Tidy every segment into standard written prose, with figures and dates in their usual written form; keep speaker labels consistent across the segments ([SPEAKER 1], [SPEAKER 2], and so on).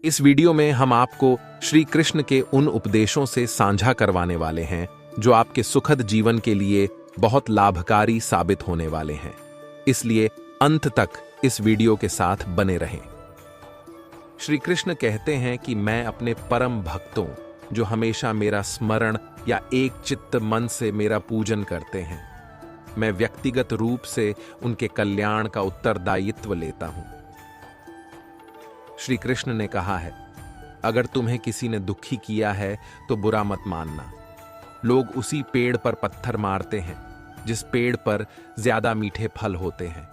[SPEAKER 1] इस वीडियो में हम आपको श्री कृष्ण के उन उपदेशों से साझा करवाने वाले हैं जो आपके सुखद जीवन के लिए बहुत लाभकारी साबित होने वाले हैं। इसलिए अंत तक इस वीडियो के साथ बने रहें। श्री कृष्ण कहते हैं कि मैं अपने परम भक्तों जो हमेशा मेरा स्मरण या एक चित्त मन से मेरा पूजन करते हैं, मैं व्यक्तिगत रूप से उनके कल्याण का उत्तरदायित्व लेता हूं। श्री कृष्ण ने कहा है, अगर तुम्हें किसी ने दुखी किया है तो बुरा मत मानना। लोग उसी पेड़ पर पत्थर मारते हैं जिस पेड़ पर ज्यादा मीठे फल होते हैं।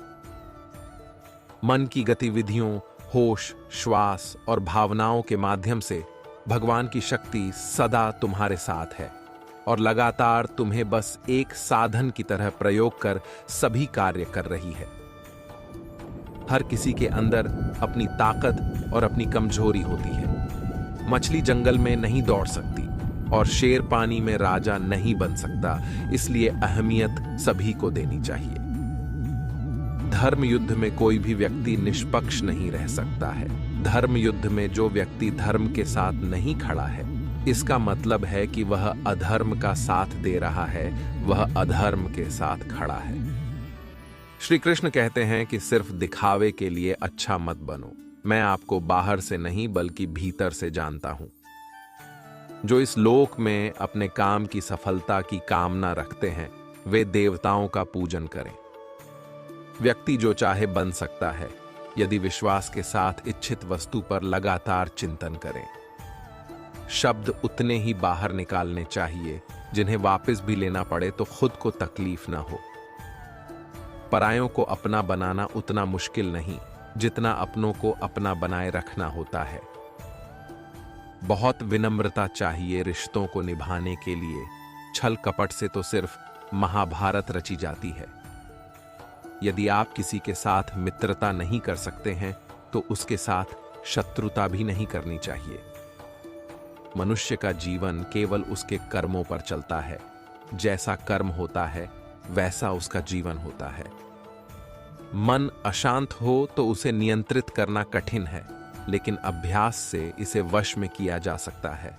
[SPEAKER 1] मन की गतिविधियों, होश, श्वास और भावनाओं के माध्यम से भगवान की शक्ति सदा तुम्हारे साथ है और लगातार तुम्हें बस एक साधन की तरह प्रयोग कर सभी कार्य कर रही है। हर किसी के अंदर अपनी ताकत और अपनी कमजोरी होती है। मछली जंगल में नहीं दौड़ सकती और शेर पानी में राजा नहीं बन सकता, इसलिए अहमियत सभी को देनी चाहिए। धर्म युद्ध में कोई भी व्यक्ति निष्पक्ष नहीं रह सकता है। धर्म युद्ध में जो व्यक्ति धर्म के साथ नहीं खड़ा है, इसका मतलब है कि वह अधर्म का साथ दे रहा है, वह अधर्म के साथ खड़ा है। श्री कृष्ण कहते हैं कि सिर्फ दिखावे के लिए अच्छा मत बनो। मैं आपको बाहर से नहीं बल्कि भीतर से जानता हूं। जो इस लोक में अपने काम की सफलता की कामना रखते हैं, वे देवताओं का पूजन करें। व्यक्ति जो चाहे बन सकता है यदि विश्वास के साथ इच्छित वस्तु पर लगातार चिंतन करें। शब्द उतने ही बाहर निकालने चाहिए जिन्हें वापस भी लेना पड़े तो खुद को तकलीफ ना हो। परायों को अपना बनाना उतना मुश्किल नहीं जितना अपनों को अपना बनाए रखना होता है। बहुत विनम्रता चाहिए रिश्तों को निभाने के लिए। छल कपट से तो सिर्फ महाभारत रची जाती है। यदि आप किसी के साथ मित्रता नहीं कर सकते हैं तो उसके साथ शत्रुता भी नहीं करनी चाहिए। मनुष्य का जीवन केवल उसके कर्मों पर चलता है। जैसा कर्म होता है वैसा उसका जीवन होता है। मन अशांत हो तो उसे नियंत्रित करना कठिन है, लेकिन अभ्यास से इसे वश में किया जा सकता है।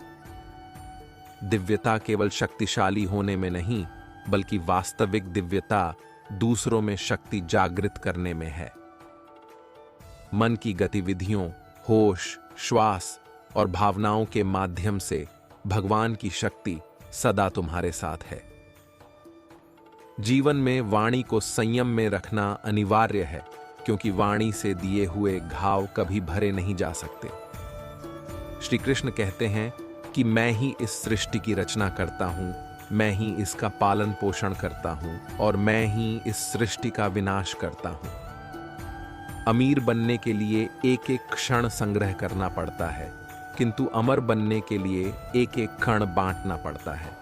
[SPEAKER 1] दिव्यता केवल शक्तिशाली होने में नहीं, बल्कि वास्तविक दिव्यता दूसरों में शक्ति जागृत करने में है। मन की गतिविधियों, होश, श्वास और भावनाओं के माध्यम से भगवान की शक्ति सदा तुम्हारे साथ है। जीवन में वाणी को संयम में रखना अनिवार्य है, क्योंकि वाणी से दिए हुए घाव कभी भरे नहीं जा सकते। श्री कृष्ण कहते हैं कि मैं ही इस सृष्टि की रचना करता हूं, मैं ही इसका पालन पोषण करता हूं और मैं ही इस सृष्टि का विनाश करता हूं। अमीर बनने के लिए एक एक क्षण संग्रह करना पड़ता है, किंतु अमर बनने के लिए एक एक क्षण बांटना पड़ता है।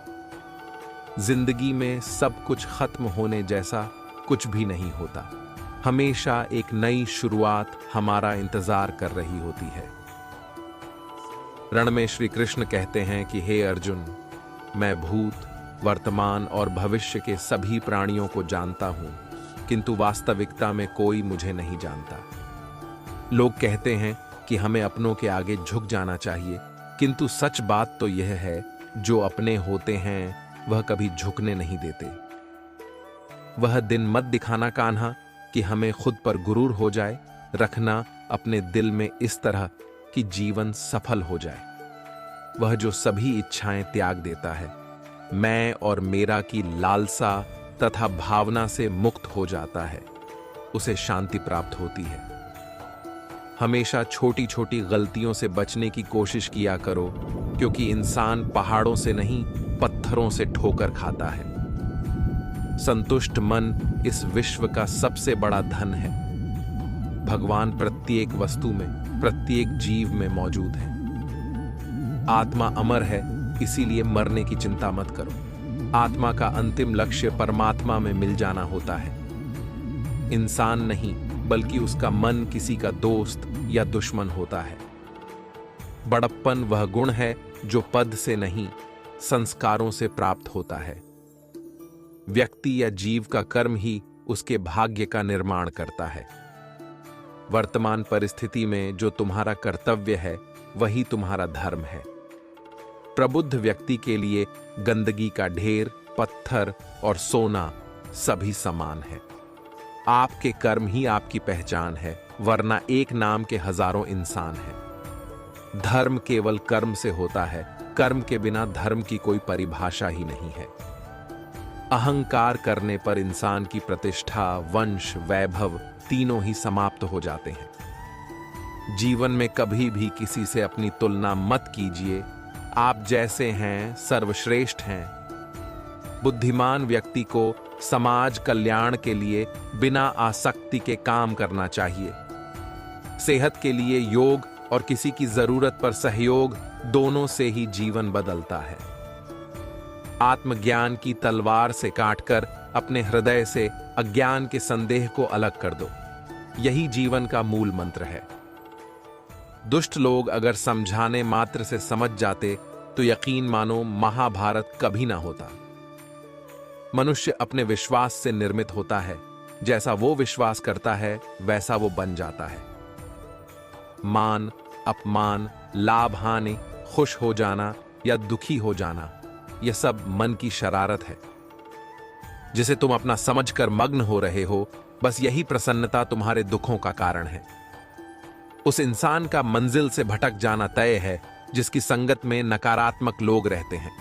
[SPEAKER 1] जिंदगी में सब कुछ खत्म होने जैसा कुछ भी नहीं होता। हमेशा एक नई शुरुआत हमारा इंतजार कर रही होती है। रण में श्री कृष्ण कहते हैं कि हे अर्जुन, मैं भूत, वर्तमान और भविष्य के सभी प्राणियों को जानता हूं, किंतु वास्तविकता में कोई मुझे नहीं जानता। लोग कहते हैं कि हमें अपनों के आगे झुक जाना चाहिए, किंतु सच बात तो यह है, जो अपने होते हैं वह कभी झुकने नहीं देते। वह दिन मत दिखाना कान्हा कि हमें खुद पर गुरूर हो जाए। रखना अपने दिल में इस तरह कि जीवन सफल हो जाए। वह जो सभी इच्छाएं त्याग देता है, मैं और मेरा की लालसा तथा भावना से मुक्त हो जाता है, उसे शांति प्राप्त होती है। हमेशा छोटी छोटी गलतियों से बचने की कोशिश किया करो, क्योंकि इंसान पहाड़ों से नहीं पत्थरों से ठोकर खाता है। संतुष्ट मन इस विश्व का सबसे बड़ा धन है। भगवान प्रत्येक वस्तु में, प्रत्येक जीव में मौजूद है। आत्मा अमर है, इसीलिए मरने की चिंता मत करो। आत्मा का अंतिम लक्ष्य परमात्मा में मिल जाना होता है। इंसान नहीं, बल्कि उसका मन किसी का दोस्त या दुश्मन होता है। बड़प्पन वह गुण है जो पद से नहीं, संस्कारों से प्राप्त होता है। व्यक्ति या जीव का कर्म ही उसके भाग्य का निर्माण करता है। वर्तमान परिस्थिति में जो तुम्हारा कर्तव्य है वही तुम्हारा धर्म है। प्रबुद्ध व्यक्ति के लिए गंदगी का ढेर, पत्थर और सोना सभी समान है। आपके कर्म ही आपकी पहचान है, वरना एक नाम के हजारों इंसान हैं। धर्म केवल कर्म से होता है, कर्म के बिना धर्म की कोई परिभाषा ही नहीं है। अहंकार करने पर इंसान की प्रतिष्ठा, वंश, वैभव तीनों ही समाप्त हो जाते हैं। जीवन में कभी भी किसी से अपनी तुलना मत कीजिए। आप जैसे हैं सर्वश्रेष्ठ हैं। बुद्धिमान व्यक्ति को समाज कल्याण के लिए बिना आसक्ति के काम करना चाहिए। सेहत के लिए योग और किसी की जरूरत पर सहयोग, दोनों से ही जीवन बदलता है। आत्मज्ञान की तलवार से काटकर अपने हृदय से अज्ञान के संदेह को अलग कर दो। यही जीवन का मूल मंत्र है। दुष्ट लोग अगर समझाने मात्र से समझ जाते तो यकीन मानो महाभारत कभी ना होता। मनुष्य अपने विश्वास से निर्मित होता है। जैसा वो विश्वास करता है वैसा वो बन जाता है। मान, अपमान, लाभ हानि, खुश हो जाना या दुखी हो जाना, यह सब मन की शरारत है जिसे तुम अपना समझकर मग्न हो रहे हो। बस यही प्रसन्नता तुम्हारे दुखों का कारण है। उस इंसान का मंजिल से भटक जाना तय है जिसकी संगत में नकारात्मक लोग रहते हैं।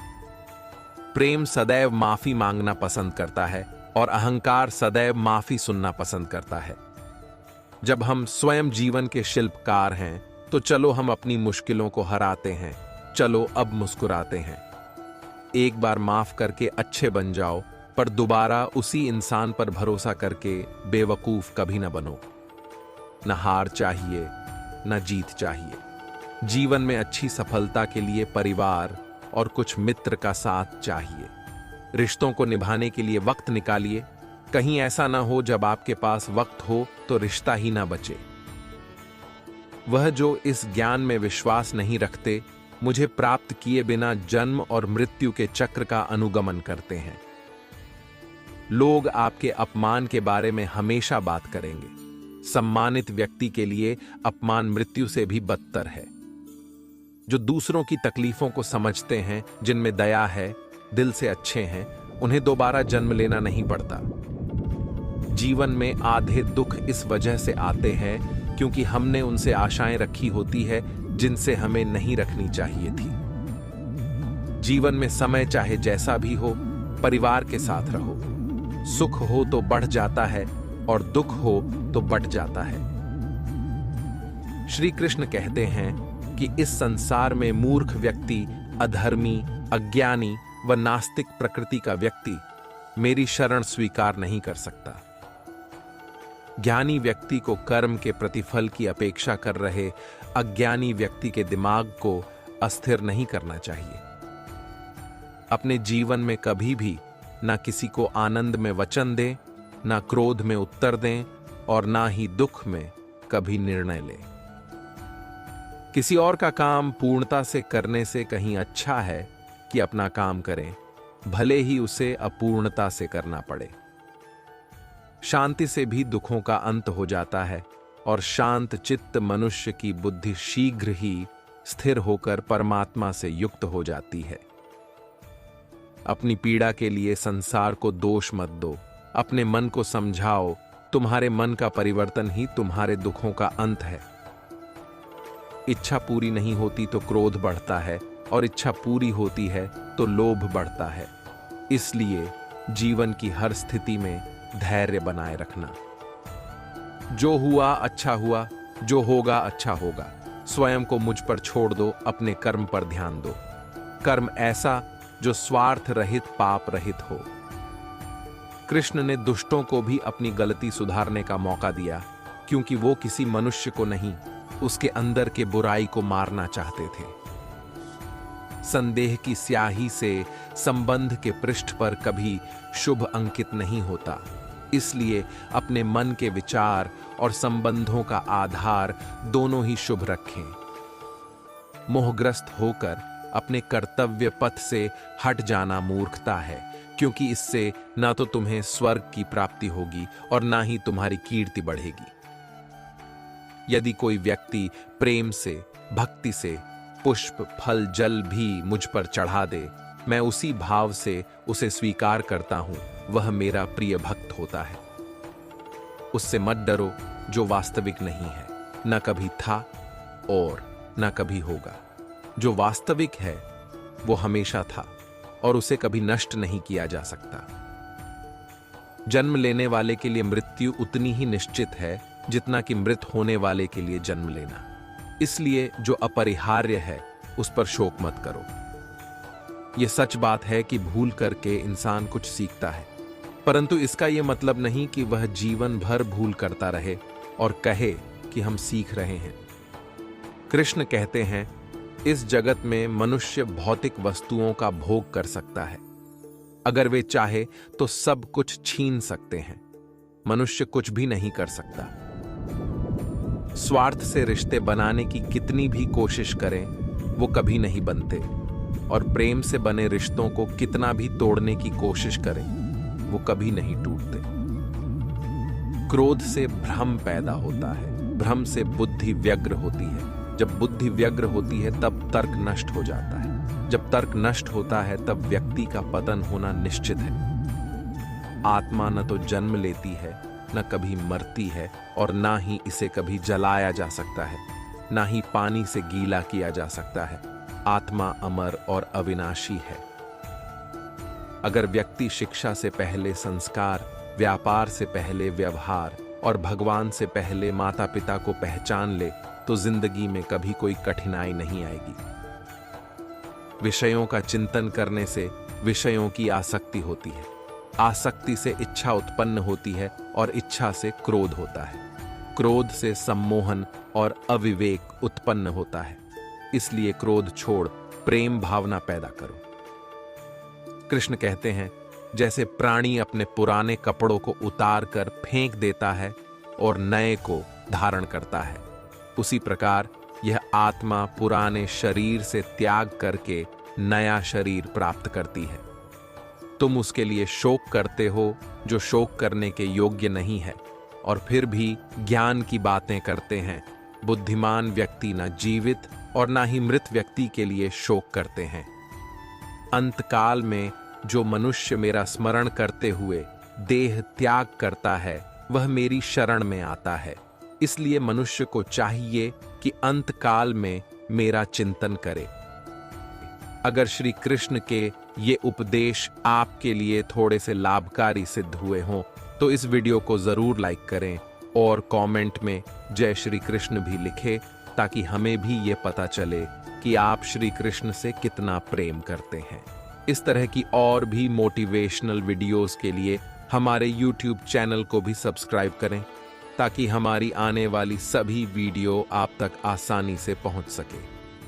[SPEAKER 1] प्रेम सदैव माफी मांगना पसंद करता है और अहंकार सदैव माफी सुनना पसंद करता है। जब हम स्वयं जीवन के शिल्पकार हैं तो चलो हम अपनी मुश्किलों को हराते हैं। चलो अब मुस्कुराते हैं। एक बार माफ करके अच्छे बन जाओ, पर दोबारा उसी इंसान पर भरोसा करके बेवकूफ कभी न बनो। न हार चाहिए न जीत चाहिए। जीवन में अच्छी सफलता के लिए परिवार और कुछ मित्र का साथ चाहिए। रिश्तों को निभाने के लिए वक्त निकालिए। कहीं ऐसा ना हो जब आपके पास वक्त हो तो रिश्ता ही ना बचे। वह जो इस ज्ञान में विश्वास नहीं रखते, मुझे प्राप्त किए बिना जन्म और मृत्यु के चक्र का अनुगमन करते हैं। लोग आपके अपमान के बारे में हमेशा बात करेंगे। सम्मानित व्यक्ति के लिए अपमान मृत्यु से भी बदतर है। जो दूसरों की तकलीफों को समझते हैं, जिनमें दया है, दिल से अच्छे हैं, उन्हें दोबारा जन्म लेना नहीं पड़ता। जीवन में आधे दुख इस वजह से आते हैं क्योंकि हमने उनसे आशाएं रखी होती है जिनसे हमें नहीं रखनी चाहिए थी। जीवन में समय चाहे जैसा भी हो, परिवार के साथ रहो। सुख हो तो बढ़ जाता है और दुख हो तो बट जाता है। श्री कृष्ण कहते हैं कि इस संसार में मूर्ख व्यक्ति, अधर्मी, अज्ञानी व नास्तिक प्रकृति का व्यक्ति मेरी शरण स्वीकार नहीं कर सकता। ज्ञानी व्यक्ति को कर्म के प्रतिफल की अपेक्षा कर रहे अज्ञानी व्यक्ति के दिमाग को अस्थिर नहीं करना चाहिए। अपने जीवन में कभी भी ना किसी को आनंद में वचन दें, ना क्रोध में उत्तर दें और ना ही दुख में कभी निर्णय लें। किसी और का काम पूर्णता से करने से कहीं अच्छा है कि अपना काम करें, भले ही उसे अपूर्णता से करना पड़े। शांति से भी दुखों का अंत हो जाता है और शांत चित्त मनुष्य की बुद्धि शीघ्र ही स्थिर होकर परमात्मा से युक्त हो जाती है। अपनी पीड़ा के लिए संसार को दोष मत दो। अपने मन को समझाओ, तुम्हारे मन का परिवर्तन ही तुम्हारे दुखों का अंत है। इच्छा पूरी नहीं होती तो क्रोध बढ़ता है और इच्छा पूरी होती है तो लोभ बढ़ता है। इसलिए जीवन की हर स्थिति में धैर्य बनाए रखना। जो हुआ अच्छा हुआ, जो होगा अच्छा होगा। स्वयं को मुझ पर छोड़ दो, अपने कर्म पर ध्यान दो। कर्म ऐसा जो स्वार्थ रहित, पाप रहित हो। कृष्ण ने दुष्टों को भी अपनी गलती सुधारने का मौका दिया, क्योंकि वो किसी मनुष्य को नहीं, उसके अंदर के बुराई को मारना चाहते थे। संदेह की स्याही से संबंध के पृष्ठ पर कभी शुभ अंकित नहीं होता। इसलिए अपने मन के विचार और संबंधों का आधार दोनों ही शुभ रखें। मोहग्रस्त होकर अपने कर्तव्य पथ से हट जाना मूर्खता है, क्योंकि इससे ना तो तुम्हें स्वर्ग की प्राप्ति होगी और ना ही तुम्हारी कीर्ति बढ़ेगी। यदि कोई व्यक्ति प्रेम से, भक्ति से पुष्प, फल, जल भी मुझ पर चढ़ा दे, मैं उसी भाव से उसे स्वीकार करता हूं, वह मेरा प्रिय भक्त होता है। उससे मत डरो जो वास्तविक नहीं है, न कभी था और न कभी होगा। जो वास्तविक है वो हमेशा था और उसे कभी नष्ट नहीं किया जा सकता। जन्म लेने वाले के लिए मृत्यु उतनी ही निश्चित है जितना कि मृत होने वाले के लिए जन्म लेना। इसलिए जो अपरिहार्य है उस पर शोक मत करो। यह सच बात है कि भूल करके इंसान कुछ सीखता है, परंतु इसका यह मतलब नहीं कि वह जीवन भर भूल करता रहे और कहे कि हम सीख रहे हैं। कृष्ण कहते हैं, इस जगत में मनुष्य भौतिक वस्तुओं का भोग कर सकता है। अगर वे चाहे तो सब कुछ छीन सकते हैं, मनुष्य कुछ भी नहीं कर सकता। स्वार्थ से रिश्ते बनाने की कितनी भी कोशिश करें वो कभी नहीं बनते, और प्रेम से बने रिश्तों को कितना भी तोड़ने की कोशिश करें वो कभी नहीं टूटते। क्रोध से भ्रम पैदा होता है, भ्रम से बुद्धि व्यग्र होती है। जब बुद्धि व्यग्र होती है तब तर्क नष्ट हो जाता है। जब तर्क नष्ट होता है तब व्यक्ति का पतन होना निश्चित है। आत्मा न तो जन्म लेती है, न कभी मरती है, और ना ही इसे कभी जलाया जा सकता है, ना ही पानी से गीला किया जा सकता है। आत्मा अमर और अविनाशी है। अगर व्यक्ति शिक्षा से पहले संस्कार, व्यापार से पहले व्यवहार और भगवान से पहले माता पिता को पहचान ले तो जिंदगी में कभी कोई कठिनाई नहीं आएगी। विषयों का चिंतन करने से विषयों की आसक्ति होती है, आसक्ति से इच्छा उत्पन्न होती है और इच्छा से क्रोध होता है, क्रोध से सम्मोहन और अविवेक उत्पन्न होता है। इसलिए क्रोध छोड़ प्रेम भावना पैदा करो। कृष्ण कहते हैं, जैसे प्राणी अपने पुराने कपड़ों को उतार कर फेंक देता है और नए को धारण करता है, उसी प्रकार यह आत्मा पुराने शरीर से त्याग करके नया शरीर प्राप्त करती है। तुम उसके लिए शोक करते हो जो शोक करने के योग्य नहीं है, और फिर भी ज्ञान की बातें करते हैं। बुद्धिमान व्यक्ति न जीवित और न ही मृत व्यक्ति के लिए शोक करते हैं। अंतकाल में जो मनुष्य मेरा स्मरण करते हुए देह त्याग करता है वह मेरी शरण में आता है। इसलिए मनुष्य को चाहिए कि अंतकाल में मेरा चिंतन करे। अगर श्री कृष्ण के ये उपदेश आपके लिए थोड़े से लाभकारी सिद्ध हुए हों तो इस वीडियो को जरूर लाइक करें और कमेंट में जय श्री कृष्ण भी लिखें, ताकि हमें भी ये पता चले कि आप श्री कृष्ण से कितना प्रेम करते हैं। इस तरह की और भी मोटिवेशनल वीडियोस के लिए हमारे YouTube चैनल को भी सब्सक्राइब करें, ताकि हमारी आने वाली सभी वीडियो आप तक आसानी से पहुंच सके।